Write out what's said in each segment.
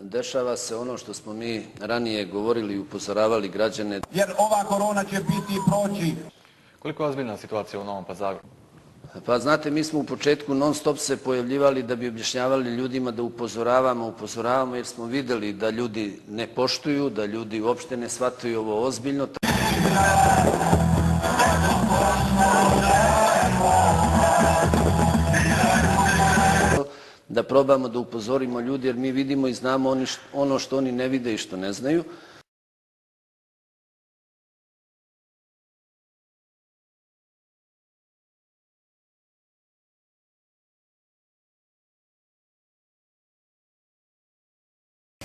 dešava se ono što smo mi ranije govorili i upozoravali građane. Jer ova korona će biti i proći. Koliko je ozbiljna situacija u Novom Pazaru? Pa znate, mi smo u početku non stop se pojavljivali da bi objašnjavali ljudima da upozoravamo jer smo vidjeli da ljudi ne poštuju, da ljudi uopšte ne shvataju ovo ozbiljno. Da probamo da upozorimo ljudi jer mi vidimo i znamo ono što oni ne vide i što ne znaju.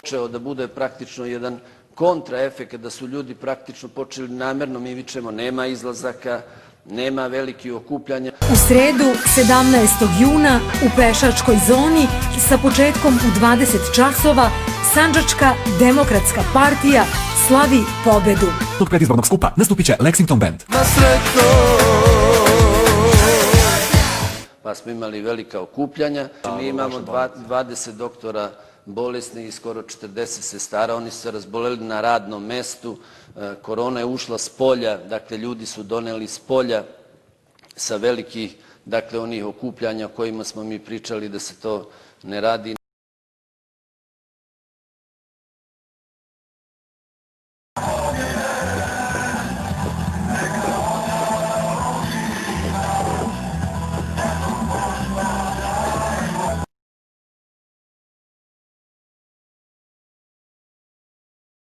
Počeo da bude praktično jedan kontraefekt, da su ljudi praktično počeli namerno, mi vičemo, nema izlazaka, nema velikih okupljanja. U sredu, 17. juna, u pešačkoj zoni, sa početkom u 20 časova, Sandžačka demokratska partija slavi pobedu. Tog predizbornog skupa nastupit će Lexington Band. Pa smo imali velika okupljanja. Mi imamo 20 doktora bolesni i skoro 40 sestara. Oni su se razboleli na radnom mestu. Korona je ušla s polja, dakle ljudi su doneli s polja sa velikih, dakle onih okupljanja o kojima smo mi pričali da se to ne radi.